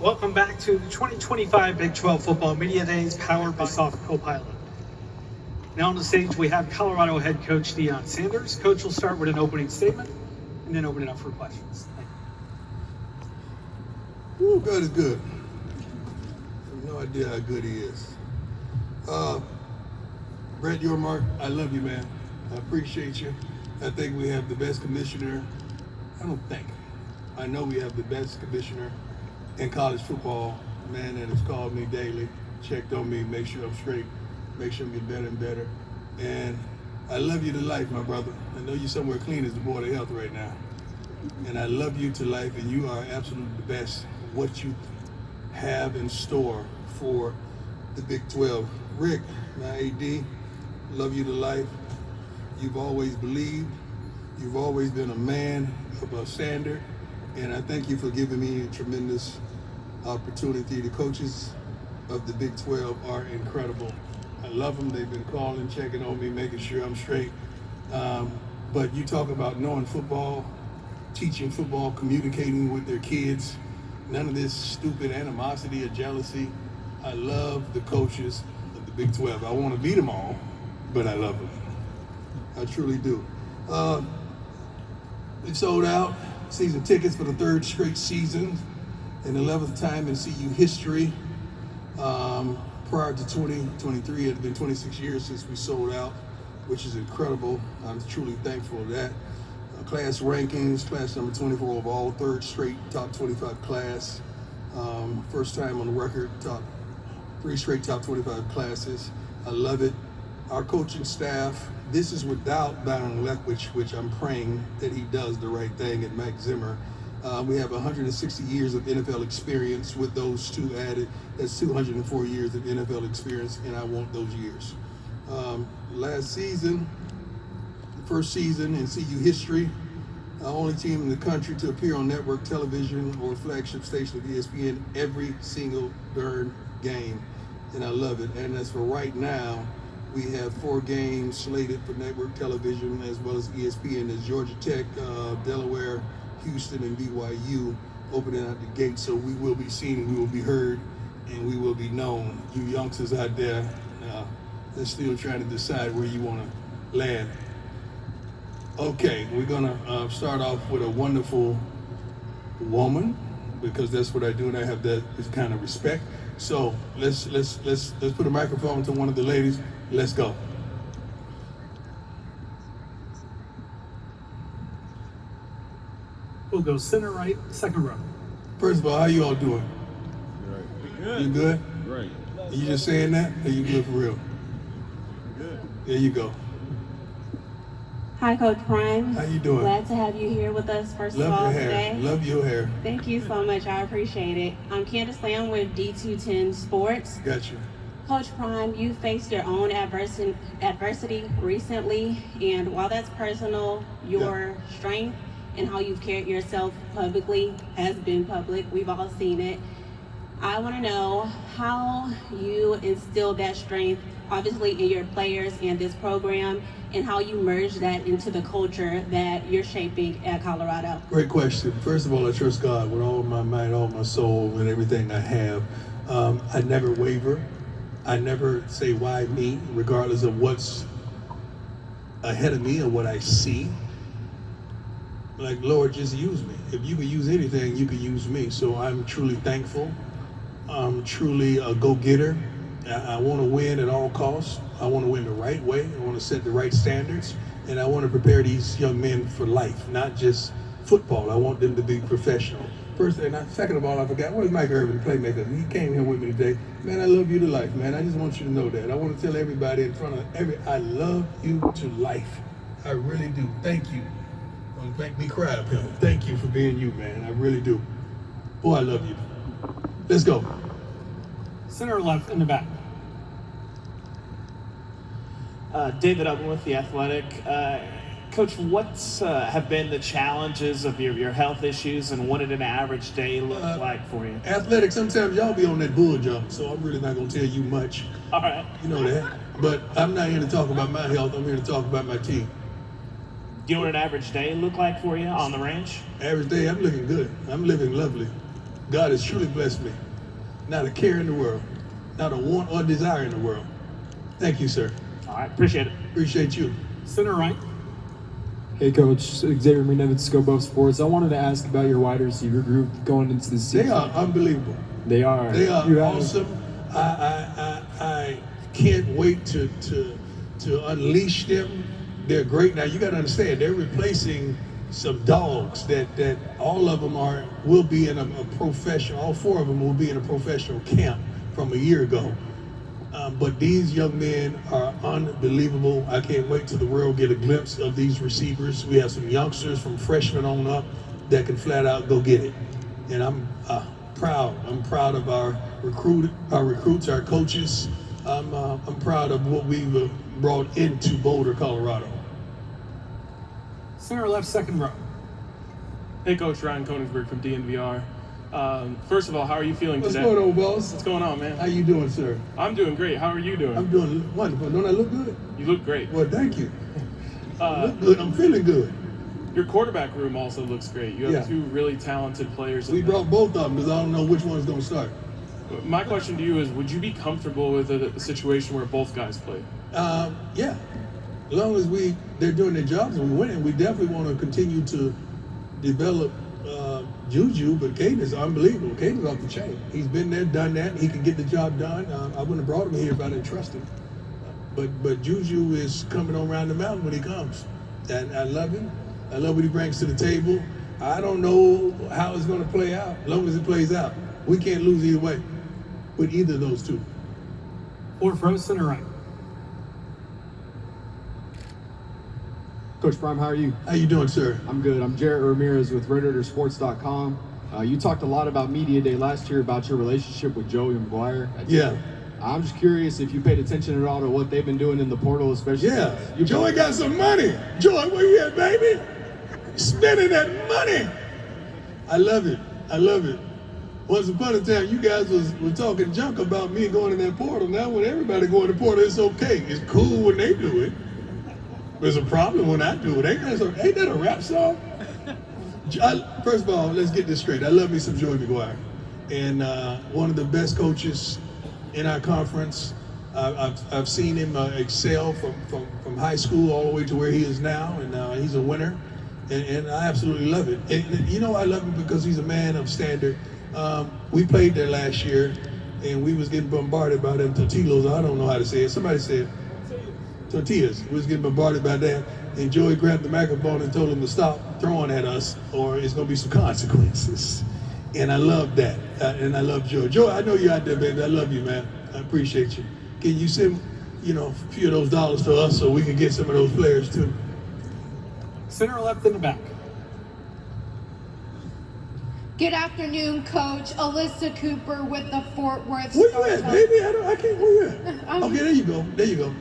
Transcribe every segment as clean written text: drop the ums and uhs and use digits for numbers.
Welcome back to the 2025 Big 12 Football Media Days powered by Soft Copilot. Now on the stage we have Colorado head coach Deion Sanders. Coach will start with an opening statement and then open it up for questions. Thank you. Ooh, God is good. I have no idea how good he is. Brett Yormark, I love you, man. I appreciate you. I think we have the best commissioner. I know we have the best commissioner in college football. Man that has called me daily, checked on me, make sure I'm straight, make sure I'm getting better and better. And I love you to life, my brother. I know you're somewhere clean as the Board of Health right now. And I love you to life, and you are absolutely the best. What you have in store for the Big 12. Rick, my AD, love you to life. You've always believed. You've always been a man of a standard. And I thank you for giving me a tremendous opportunity. The coaches of the Big 12 are incredible. I love them. They've been calling, checking on me, making sure I'm straight. But you talk about knowing football, teaching football, communicating with their kids. None of this stupid animosity or jealousy. I love the coaches of the Big 12. I want to beat them all, but I love them. I truly do. We sold out season tickets for the third straight season and 11th time in CU history. Prior to 2023, it had been 26 years since we sold out, which is incredible. I'm truly thankful for that. Class rankings, class number 24 overall, third straight top 25 class. First time on the record, three straight top 25 classes. I love it. Our coaching staff, this is without Byron Leftwich, which I'm praying that he does the right thing, and Mike Zimmer. We have 160 years of NFL experience with those two added. That's 204 years of NFL experience, and I want those years. Last season, the first season in CU history, the only team in the country to appear on network television or flagship station of ESPN every single darn game, and I love it. And as for right now, we have 4 games slated for network television as well as ESPN. As Georgia Tech, Delaware, Houston, and BYU opening out the gate. So we will be seen, we will be heard, and we will be known. You youngsters out there, they're still trying to decide where you want to land. Okay, we're gonna start off with a wonderful woman, because that's what I do, and I have that kind of respect. So let's put a microphone to one of the ladies. Let's go. We'll go center right, second row. First of all, how you all doing? Right. Good. You good? Right. Are you just saying that, or you good for real? Good. There you go. Hi, Coach Prime. How you doing? Glad to have you here with us, first Love of all, your hair. today. Love your hair. Thank you so much. I appreciate it. I'm Candace Lamb with D210 Sports. Gotcha. Coach Prime, you faced your own adversity recently, and while that's personal, your strength and how you've carried yourself publicly has been public. We've all seen it. I want to know how you instilled that strength, obviously in your players and this program, and how you merge that into the culture that you're shaping at Colorado. Great question. First of all, I trust God with all my might, all my soul, and everything I have. I never waver. I never say why me, regardless of what's ahead of me or what I see. Like, Lord, just use me. If you could use anything, you could use me. So I'm truly thankful. I'm truly a go-getter. I want to win at all costs. I want to win the right way. I want to set the right standards. And I want to prepare these young men for life, not just football. I want them to be professional. First, second of all, I forgot, where's Mike Irvin, the playmaker? He came here with me today. Man, I love you to life, man. I just want you to know that. I want to tell everybody in front of I love you to life. I really do. Thank you. Don't make me cry up here. Thank you for being you, man. I really do. Boy, I love you. Let's go. Center left in the back. David Upton with The Athletic. Coach, what's have been the challenges of your health issues, and what did an average day look like for you? Athletic, sometimes y'all be on that bull jump, so I'm really not going to tell you much. All right. You know that. But I'm not here to talk about my health. I'm here to talk about my team. Do you know what an average day look like for you on the range? Average day, I'm looking good. I'm living lovely. God has truly blessed me. Not a care in the world, not a want or desire in the world. Thank you, sir. All right, appreciate it. Appreciate you. Center right. Hey, Coach. Xavier McNevin, Scope Up Sports. I wanted to ask about your wide receiver group going into the season. They are unbelievable. They are. They are You have- awesome. I can't wait to unleash them. They're great. Now you got to understand, they're replacing some dogs that all of them will be in a professional. All four of them will be in a professional camp from a year ago. But these young men are unbelievable. I can't wait till the world get a glimpse of these receivers. We have some youngsters from freshmen on up that can flat out go get it. And I'm proud. I'm proud of our recruits, our coaches. I'm proud of what we've brought into Boulder, Colorado. Center left, second row. Hey, Coach, Ryan Koenigsberg from DNVR. First of all, how are you feeling What's today? going on, boss? What's going on, man? How you doing, sir? I'm doing great. How are you doing? I'm doing wonderful. Don't I look good? You look great. Well, thank you. I Uh, look good. I'm feeling good. your quarterback room also looks great. You have Yeah. two really talented players. in We there. brought both of them because I don't know which one's going to start. My question to you is, would you be comfortable with a situation where both guys play? Yeah. As long as they're doing their jobs and we're winning, we definitely want to continue to develop Juju, but Caden is unbelievable. Caden's off the chain. He's been there, done that. He can get the job done. I wouldn't have brought him here if I didn't trust him. But Juju is coming on around the mountain when he comes. And I love him. I love what he brings to the table. I don't know how it's going to play out. As long as it plays out, we can't lose either way with either of those two. Fourth row, center right. Coach Prime, how are you? How you doing, sir? I'm good. I'm Jarrett Ramirez with RedRaidersports.com. You talked a lot about Media Day last year about your relationship with Joey McGuire. Yeah. I'm just curious if you paid attention at all to what they've been doing in the portal, especially. Yeah. You Joey got some money. Joey, where you at, baby? Spending that money. I love it. I love it. Once upon a time, you guys were talking junk about me going in that portal. Now, when everybody go in the portal, it's okay. It's cool when they do it. There's a problem when I do it. Ain't that a rap song? First of all, let's get this straight. I love me some Joey McGuire. And one of the best coaches in our conference. I've seen him excel from high school all the way to where he is now. And he's a winner. And I absolutely love it. And you know I love him because he's a man of standard. We played there last year, and we was getting bombarded by them tortillas. I don't know how to say it. Somebody said tortillas. We was getting bombarded by that. And Joey grabbed the microphone and told him to stop throwing at us, or it's going to be some consequences. And I love that. And I love Joey. Joey, I know you're out there, baby. I love you, man. I appreciate you. Can you send, a few of those dollars to us so we can get some of those players too? Center left in the back. Good afternoon, Coach. Alyssa Cooper with the Fort Worth Where you Star at, Tribune. baby? I can't, where you at? Okay, there you go. There you go.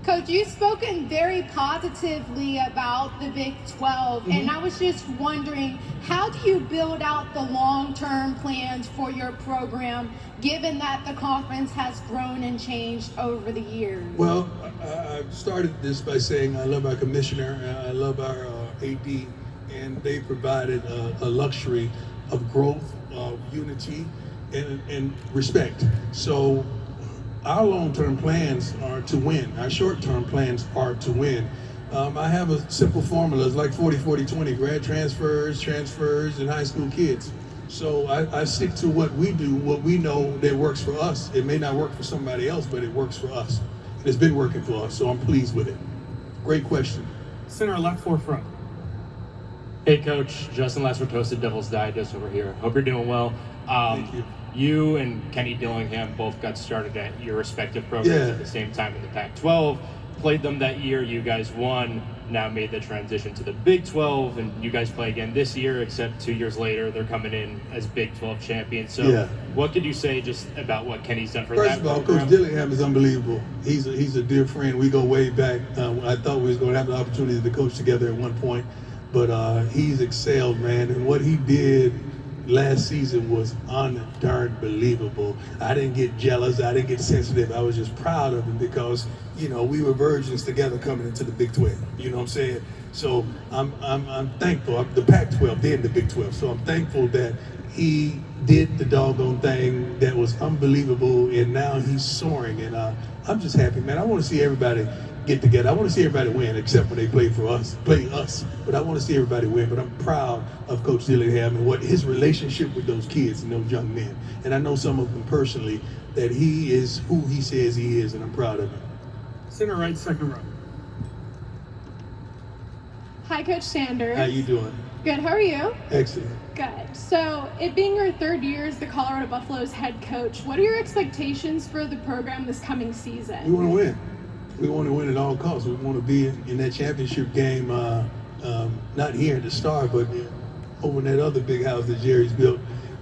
Coach, you've spoken very positively about the Big 12, and I was just wondering, how do you build out the long-term plans for your program, given that the conference has grown and changed over the years? Well, I started this by saying I love our commissioner, I love our AD, and they provided a luxury of growth, of unity, and respect. So our long-term plans are to win. Our short-term plans are to win. I have a simple formula. It's like 40-40-20, grad transfers, and high school kids. So I stick to what we do, what we know that works for us. It may not work for somebody else, but it works for us. And it's been working for us, so I'm pleased with it. Great question. Center left, fourth row. Hey, Coach. Justin Lassiter, Toasted Devil's Digest over here. Hope you're doing well. Thank you. You and Kenny Dillingham both got started at your respective programs Yeah. at the same time in the Pac-12. Played them that year. You guys won. Now made the transition to the Big 12, and you guys play again this year, except 2 years later, they're coming in as Big 12 champions. So Yeah. what could you say just about what Kenny's done for First that of all, program? Coach Dillingham is unbelievable. He's a dear friend. We go way back. I thought we was going to have the opportunity to coach together at one point, but he's excelled, man. And what he did last season was unbelievable. I didn't get jealous. I didn't get sensitive. I was just proud of him because, we were virgins together coming into the Big 12. You know what I'm saying? So I'm thankful. The Pac-12, then the Big 12. So I'm thankful that he did the doggone thing that was unbelievable, and now he's soaring. And I'm just happy, man. I want to see everybody get together. I want to see everybody win, except when they play us. But I want to see everybody win. But I'm proud of Coach Dillingham and what his relationship with those kids and those young men. And I know some of them personally, that he is who he says he is, and I'm proud of him. Center right, second row. Hi, Coach Sanders. How you doing? Good. How are you? Excellent. Good. So, it being your third year as the Colorado Buffaloes head coach, what are your expectations for the program this coming We season? want to win. We want to win at all costs. We want to be in that championship game, not here at the Star, but over in that other big house that Jerry's built.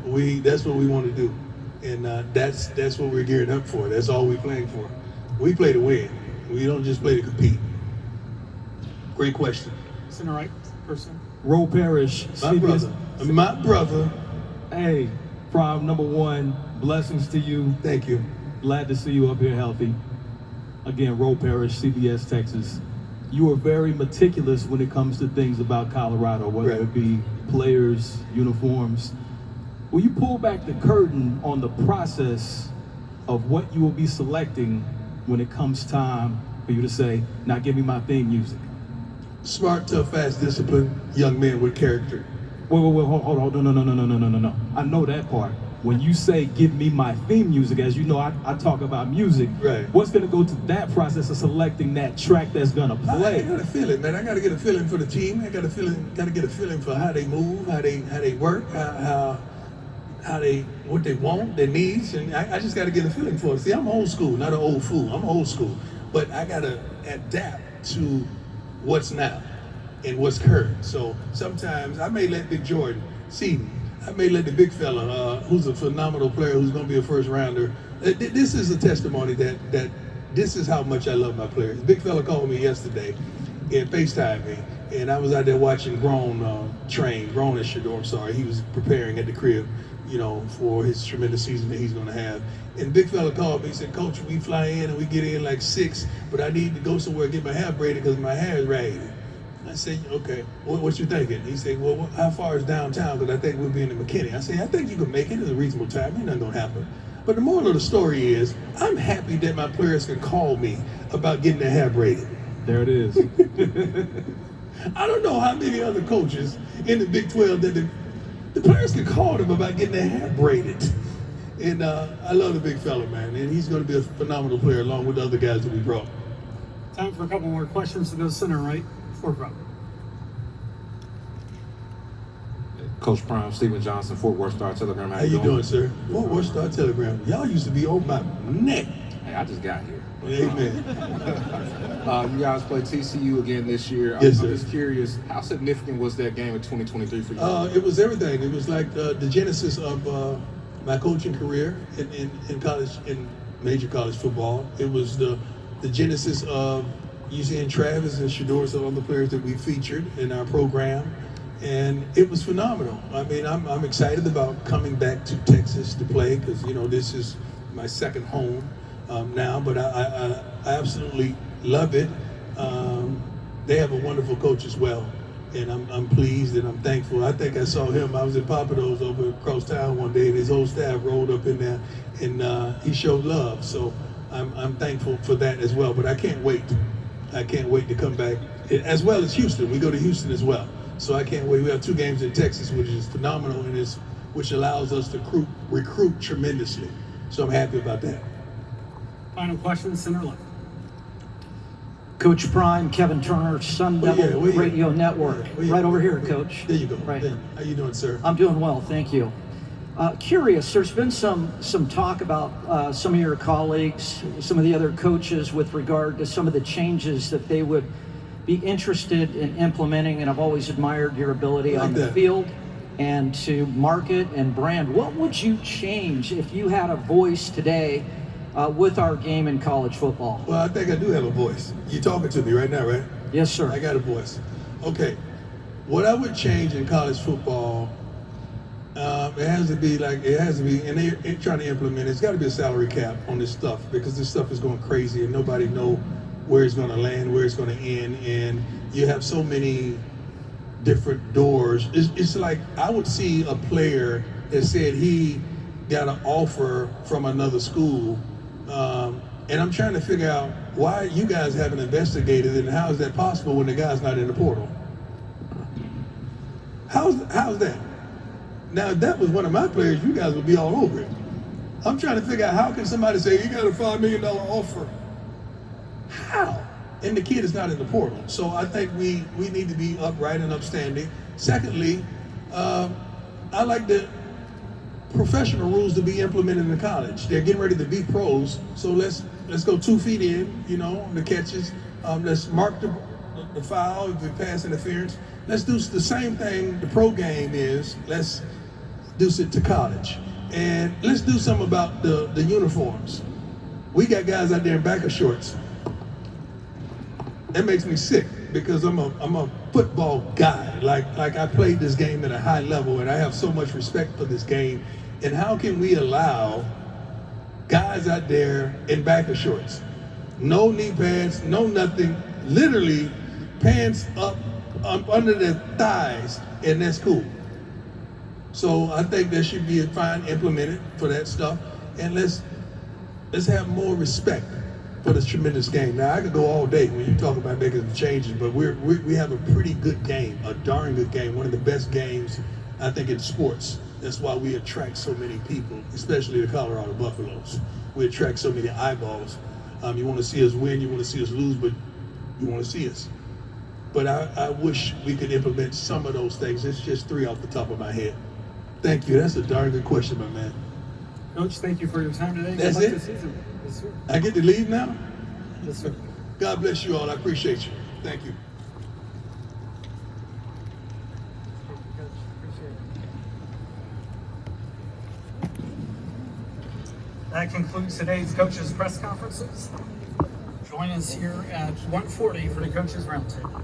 That's what we want to do, and that's what we're gearing up for. That's all we're playing for. We play to win. We don't just play to compete. Great question. Center right, person. Roe Parrish, My brother. Hey, Prime, number one, blessings to you. Thank you. Glad to see you up here healthy. Again, Roe Parrish, CBS, Texas. You are very meticulous when it comes to things about Colorado, whether Right. it be players, uniforms. Will you pull back the curtain on the process of what you will be selecting when it comes time for you to say, now give me my theme music? Smart, tough, fast, disciplined young man with character. Wait, hold on, no. I know that part. When you say give me my theme music, as you know, I talk about music. Right. What's gonna go to that process of selecting that track that's gonna I play? got a feeling, man. I got to get a feeling for the team. I got to get a feeling for how they move, how they work, how they what they want, their needs, and I just got to get a feeling for it. See, I'm old school, not an old fool. I'm old school, but I got to adapt to what's now and what's current. So sometimes I may let Big Jordan see me. I may let the big fella, who's a phenomenal player, who's going to be a first rounder. This is a testimony that this is how much I love my players. Big fella called me yesterday and FaceTimed me, and I was out there watching Grown train. Grown is Shador, I'm sorry. He was preparing at the crib, for his tremendous season that he's going to have. And big fella called me. He said, "Coach, we fly in and we get in like 6, but I need to go somewhere and get my hair braided because my hair is ragged." I said, "Okay, what you thinking?" He said, "Well, how far is downtown? Because I think we'll be in the McKinney." I said, "I think you can make it at a reasonable time. Ain't nothing gonna happen." But the moral of the story is, I'm happy that my players can call me about getting their hair braided. There it is. I don't know how many other coaches in the Big 12 that the players can call them about getting their hair braided. And I love the big fella, man, and he's going to be a phenomenal player along with the other guys that we brought. Time for a couple more questions to go center right, fourth row. Coach Prime, Stephen Johnson, Fort Worth Star Telegram. How you doing, sir? Fort Worth Star Telegram. Y'all used to be on my neck. Hey, I just got here. Amen. You guys play TCU again this year. Yes, I'm sir. just curious, how significant was that game in 2023 for you? It was everything. It was like the genesis of my coaching career in college, in major college football. It was the genesis of you seeing Travis and Shador, some other players that we featured in our program. And it was phenomenal. I mean, I'm excited about coming back to Texas to play because, this is my second home now, but I absolutely love it. They have a wonderful coach as well, and I'm pleased and I'm thankful. I think I saw him. I was at Papados over across town one day, and his whole staff rolled up in there, and he showed love. So I'm thankful for that as well. But I can't wait. I can't wait to come back, as well as Houston. We go to Houston as well. So I can't wait. We have 2 games in Texas, which is phenomenal, and which allows us to recruit tremendously. So I'm happy about that. Final question, center left. Coach Prime, Kevin Turner, Sun Devil Radio Network. Right over here, Coach. There you go. Right. How you doing, sir? I'm doing well, thank you. Curious, there's been some talk about some of your colleagues, some of the other coaches with regard to some of the changes that they would be interested in implementing, and I've always admired your ability on the field and to market and brand. What would you change if you had a voice today with our game in college football? Well, I think I do have a voice. You're talking to me right now, right? Yes, sir. I got a voice. Okay. What I would change in college football, it has to be, and they're trying to implement it. It's got to be a salary cap on this stuff because this stuff is going crazy and nobody knows where it's going to land, where it's going to end, and you have so many different doors. It's like I would see a player that said he got an offer from another school, and I'm trying to figure out why you guys haven't investigated it, and how is that possible when the guy's not in the portal? How's that? Now, if that was one of my players, you guys would be all over it. I'm trying to figure out how can somebody say, you got a $5 million offer? How? And the kid is not in the portal. So I think we need to be upright and upstanding. Secondly, I like the professional rules to be implemented in college. They're getting ready to be pros, so let's go 2 feet in, the catches. Let's mark the foul if it pass interference. Let's do the same thing the pro game is. Let's do it to college. And let's do something about the uniforms. We got guys out there in backer shorts. That makes me sick because I'm a football guy. Like I played this game at a high level, and I have so much respect for this game. And how can we allow guys out there in backer shorts? No knee pads, no nothing, literally pants up under their thighs, and that's cool. So I think there should be a fine implemented for that stuff, and let's have more respect for this tremendous game. Now I could go all day when you talk about making the changes, but we have a pretty good game, a darn good game, one of the best games I think in sports. That's why we attract so many people, especially the Colorado Buffaloes. We attract so many eyeballs. You want to see us win, you want to see us lose, but you want to see us. But I wish we could implement some of those things. It's just 3 off the top of my head. Thank you. That's a darn good question, my man. Coach, thank you for your time today. That's Good luck it? this season. Yes, sir. I get to leave now? Yes, sir. God bless you all. I appreciate you. Thank you. That concludes today's coaches' press conferences. Join us here at 1:40 for the coaches' roundtable.